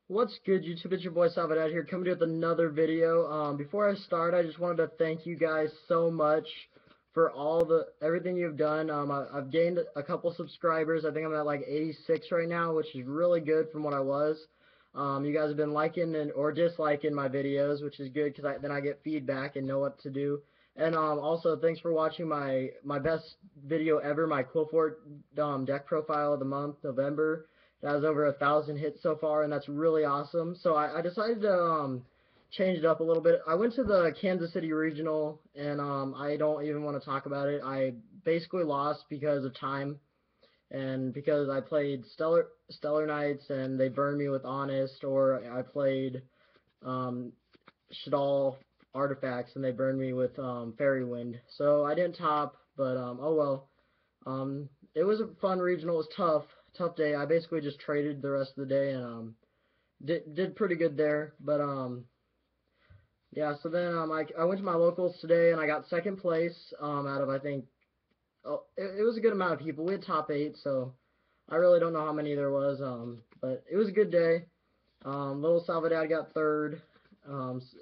What's good, YouTube? It's your boy Salvador here, coming to you with another video. Before I start, I just wanted to thank you guys so much for everything you've done. I've gained a couple subscribers. I think I'm at like 86 right now, which is really good from what I was. You guys have been liking or disliking my videos, which is good because then I get feedback and know what to do. And also, thanks for watching my best video ever, my Qliphort deck profile of the month, November. That has over 1,000 hits so far, and that's really awesome. So I decided to change it up a little bit. I went to the Kansas City Regional, and I don't even want to talk about it. I basically lost because of time, and because I played Stellar Knights, and they burned me with Honest, or I played um, Shadal Artifacts, and they burned me with Fairy Wind. So I didn't top, but oh well. It was a fun regional. It was tough day. I basically just traded the rest of the day and did pretty good there. But yeah. So then I went to my locals today and I got second place out of I think it was a good amount of people. We had top 8, so I really don't know how many there was. But it was a good day. Little Salvador got third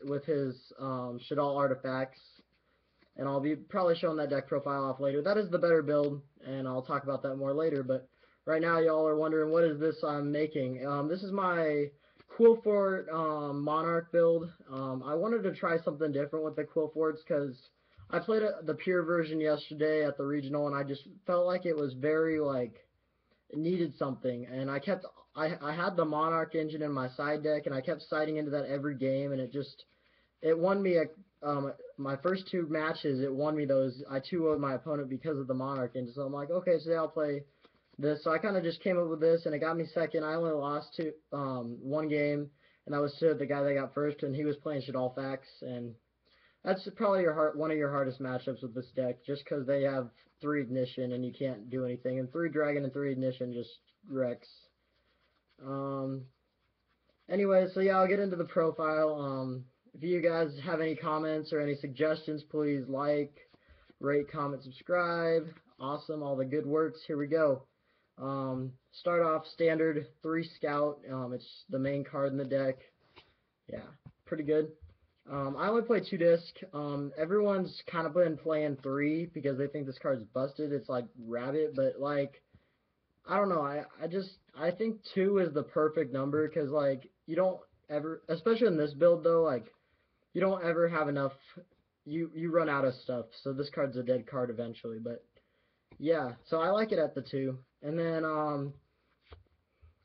with his Shadal Artifacts. And I'll be probably showing that deck profile off later. That is the better build, and I'll talk about that more later. But right now, y'all are wondering, what is this I'm making? This is my Qliphort Monarch build. I wanted to try something different with the Qliphorts because I played the pure version yesterday at the regional, and I just felt like it was very, like, it needed something. And I had the Monarch engine in my side deck, and I kept siding into that every game, and it won me my first 2 matches. It won me those. I 2-0'd my opponent because of the Monarch, and so I'm like, okay, today I'll play this. So I kind of just came up with this, and it got me second. I only lost 1 game, and that was to the guy that got first, and he was playing Shadal Fax, and that's probably one of your hardest matchups with this deck, just because they have 3 ignition and you can't do anything, and 3 dragon and 3 ignition just wrecks. Anyway, so yeah, I'll get into the profile. If you guys have any comments or any suggestions, please like, rate, comment, subscribe. Awesome, all the good works. Here we go. Start off standard 3 scout. It's the main card in the deck. Yeah, pretty good. I only play 2 disc. Everyone's kind of been playing 3 because they think this card's busted. It's like Rabbit, but like, I don't know. I think 2 is the perfect number because like you don't ever, especially in this build though, like you don't ever have enough. You run out of stuff, so this card's a dead card eventually. But yeah, so I like it at the 2. And then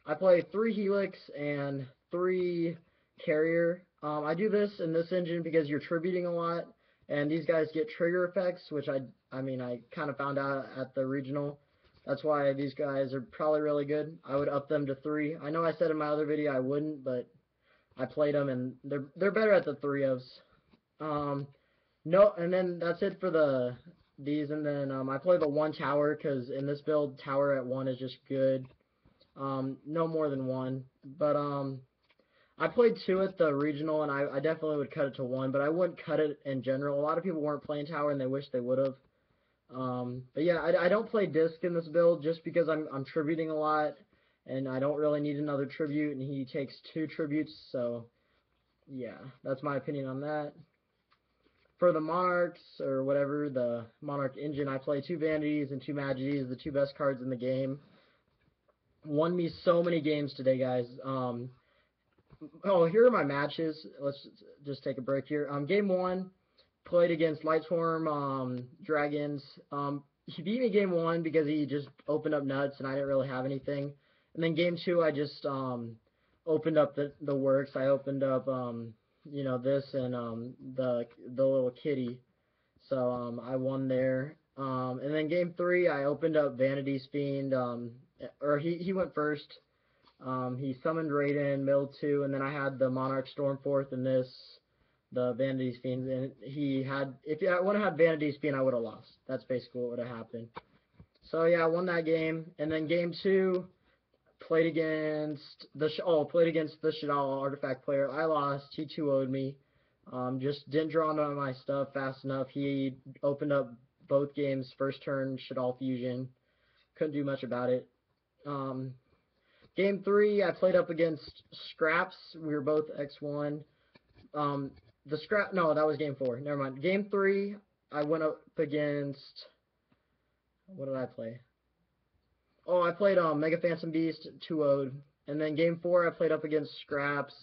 I play 3 Helix and 3 Carrier. I do this in this engine because you're tributing a lot, and these guys get trigger effects, which I mean I kind of found out at the regional. That's why these guys are probably really good. I would up them to 3. I know I said in my other video I wouldn't, but I played them, and they're better at the 3-ofs. No, and then that's it for these, and then I play the 1 tower because in this build, tower at 1 is just good. No more than 1, but I played 2 at the regional, and I definitely would cut it to 1, but I wouldn't cut it in general. A lot of people weren't playing tower, and they wish they would have. But yeah, I don't play disc in this build just because I'm tributing a lot, and I don't really need another tribute, and he takes 2 tributes, so yeah, that's my opinion on that. For the Monarchs, or whatever, the Monarch engine, I play 2 Vanities and 2 Magies, the 2 best cards in the game. Won me so many games today, guys. Oh, here are my matches. Let's just take a break here. Game 1, played against Lightswarm Dragons. He beat me game 1 because he just opened up nuts and I didn't really have anything. And then game 2, I just opened up the works. I opened up you know, this and the little kitty. So I won there. And then game 3, I opened up Vanity's Fiend. Or he went first. He summoned Raiden, milled 2, and then I had the Monarch Stormforth and the Vanity's Fiend, and if I would have had Vanity's Fiend, I would have lost. That's basically what would have happened. So yeah, I won that game, and then game 2, played against the Shadal Artifact player. I lost. He 2-0'd me. Just didn't draw none of my stuff fast enough. He opened up both games, first turn Shadal Fusion. Couldn't do much about it. Game 3, I played up against Scraps. We were both X1. No, that was Game 4. Never mind. Game 3, I went up against, what did I play? Oh, I played Mega Phantom Beast 2-0'd. And then Game 4, I played up against Scraps.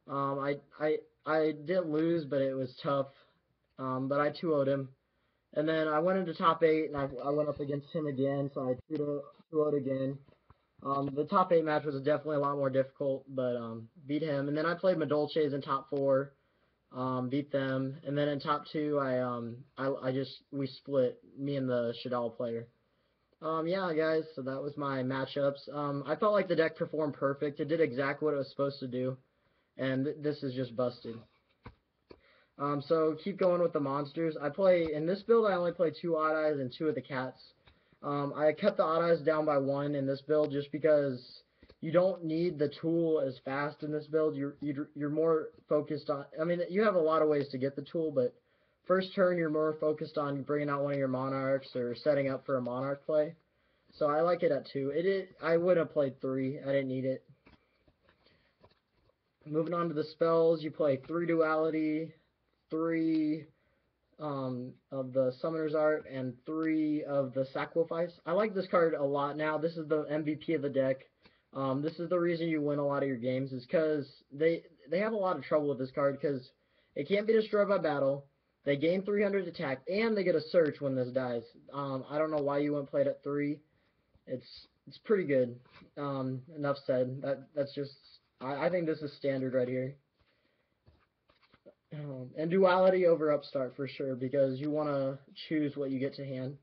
I did lose, but it was tough. But I 2-0'd him. And then I went into top 8, and I went up against him again, so I 2-0'd again. The top 8 match was definitely a lot more difficult, but beat him. And then I played Madolches in top 4, beat them. And then in top 2, we split, me and the Shadal player. Yeah, guys, so that was my matchups. I felt like the deck performed perfect. It did exactly what it was supposed to do, and this is just busted. So keep going with the monsters. In this build, I only play 2 Odd Eyes and 2 of the cats. I cut the Odd Eyes down by 1 in this build just because you don't need the tool as fast in this build. You're more focused on, I mean, you have a lot of ways to get the tool, but first turn you're more focused on bringing out one of your monarchs or setting up for a monarch play. So I like it at 2. I would have played 3. I didn't need it. Moving on to the spells, you play 3 Duality, 3 of the Summoner's Art, and 3 of the Sacrifice. I like this card a lot now. This is the MVP of the deck. This is the reason you win a lot of your games, is because they have a lot of trouble with this card, because it can't be destroyed by battle. They gain 300 attack, and they get a search when this dies. I don't know why you wouldn't play it at 3. It's pretty good. Enough said. That's just, I think this is standard right here. And Duality over Upstart for sure, because you want to choose what you get to hand.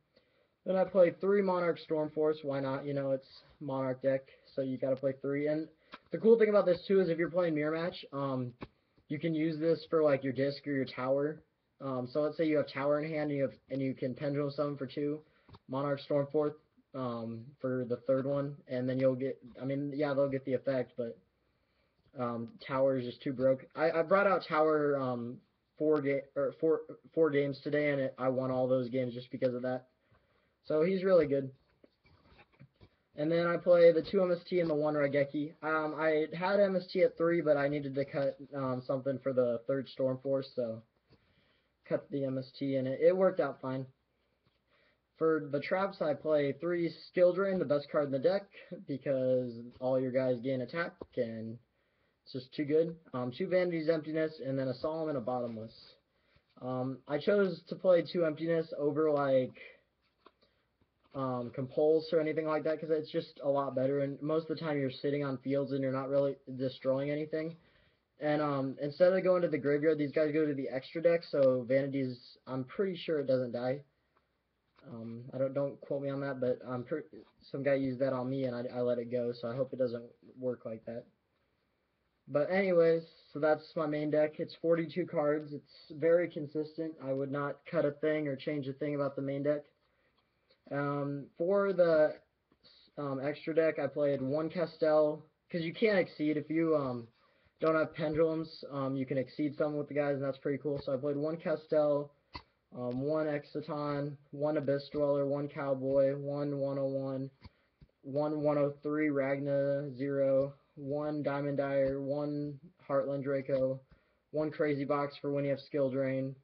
Then I play 3 Monarch Stormforce. Why not? You know, it's Monarch deck, so you got to play 3. And the cool thing about this too is if you're playing Mirror Match, you can use this for like your disc or your tower. So let's say you have tower in hand and you can Pendulum Summon for 2 Monarch Stormforce for the 3rd one, and then you'll get. I mean, yeah, they'll get the effect, but Tower is just too broke. I brought out Tower 4 games today, and I won all those games just because of that. So he's really good. And then I play the 2 MST and the 1 Raigeki. I had MST at 3, but I needed to cut something for the 3rd Stormforce, so cut the MST, and it worked out fine. For the traps, I play 3 Skill Drain, the best card in the deck, because all your guys gain attack, and it's just too good. 2 Vanity's Emptiness, and then a Solemn and a Bottomless. I chose to play 2 Emptiness over, like, Compulse or anything like that, because it's just a lot better, and most of the time you're sitting on fields and you're not really destroying anything. And instead of going to the graveyard, these guys go to the extra deck, so Vanity's, I'm pretty sure it doesn't die. Don't quote me on that, but some guy used that on me and I let it go, so I hope it doesn't work like that. But anyways, so that's my main deck. It's 42 cards. It's very consistent. I would not cut a thing or change a thing about the main deck. For the extra deck, I played 1 Castel, because you can't exceed. If you don't have pendulums, you can exceed some with the guys, and that's pretty cool. So I played 1 Castel, 1 Exciton, 1 Abyss Dweller, 1 Cowboy, 1 101, 1 103 Ragna 0, 1 Diamond Dyer, 1 Heartland Draco, 1 Crazy Box for when you have Skill Drain,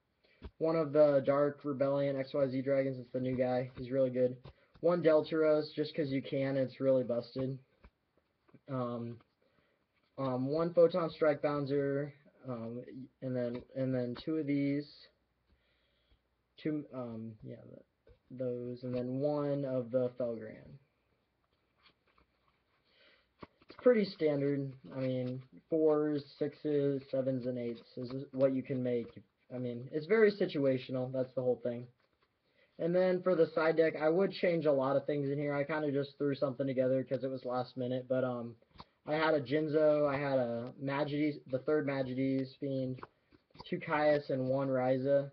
1 of the Dark Rebellion XYZ Dragons. It's the new guy. He's really good. 1 Deltaros, just because you can. It's really busted. 1 Photon Strike Bouncer, and then 2 of these. 2, yeah, those, and then 1 of the Felgran. It's pretty standard. I mean, 4s, 6s, 7s, and 8s is what you can make. I mean, it's very situational. That's the whole thing. And then for the side deck, I would change a lot of things in here. I kind of just threw something together because it was last minute. But I had a Jinzo, I had a Magides, the 3rd Magides Fiend, 2 Caius, and 1 Ryza.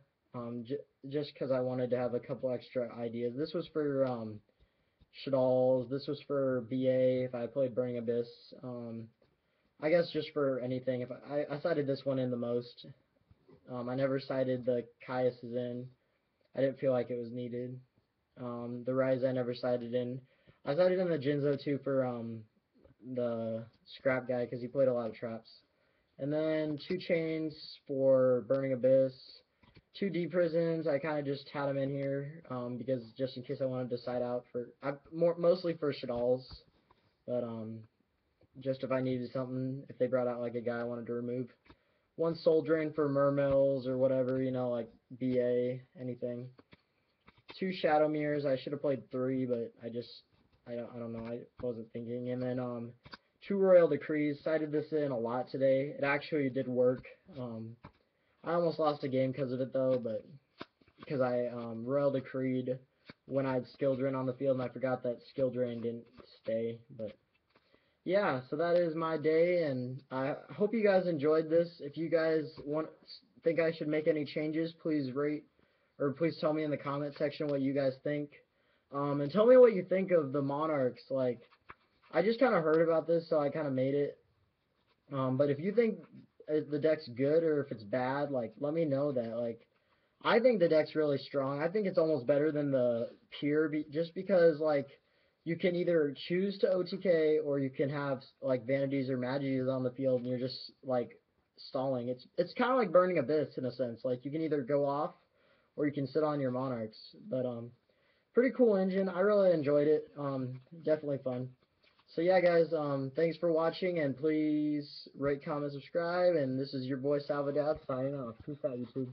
Just because I wanted to have a couple extra ideas. This was for Shadal's. This was for BA if I played Burning Abyss. I guess just for anything. If I sided this one in the most. I never sided the Caius's in. I didn't feel like it was needed. The Ryza I never sided in. I sided in the Jinzo too for the scrap guy because he played a lot of traps. And then 2 chains for Burning Abyss. 2 deep prisons. I kind of just had them in here because just in case I wanted to side out for mostly for Shadalls, but just if I needed something, if they brought out like a guy I wanted to remove. 1 Soul Drain for Mermills or whatever, you know, like BA, anything. 2 Shadow Mirrors. I should have played 3, but I don't know. I wasn't thinking. And then 2 Royal Decrees. Sided this in a lot today. It actually did work. I almost lost a game because of it though, but because I Royal Decreed when I had Skill Drain on the field, and I forgot that Skill Drain didn't stay. But yeah, so that is my day, and I hope you guys enjoyed this. If you guys think I should make any changes, please rate or please tell me in the comment section what you guys think. And tell me what you think of the Monarchs. Like, I just kind of heard about this, so I kind of made it. But if you think the deck's good or if it's bad, like, let me know that. Like, I think the deck's really strong. I think it's almost better than the pure, just because, like, you can either choose to OTK or you can have, like, Vanities or Magies on the field and you're just, like, stalling. It's kind of like Burning Abyss in a sense. Like, you can either go off or you can sit on your Monarchs. But, pretty cool engine. I really enjoyed it. Definitely fun. So yeah, guys, thanks for watching, and please rate, comment, subscribe, and this is your boy Salvador signing off. Peace out, YouTube.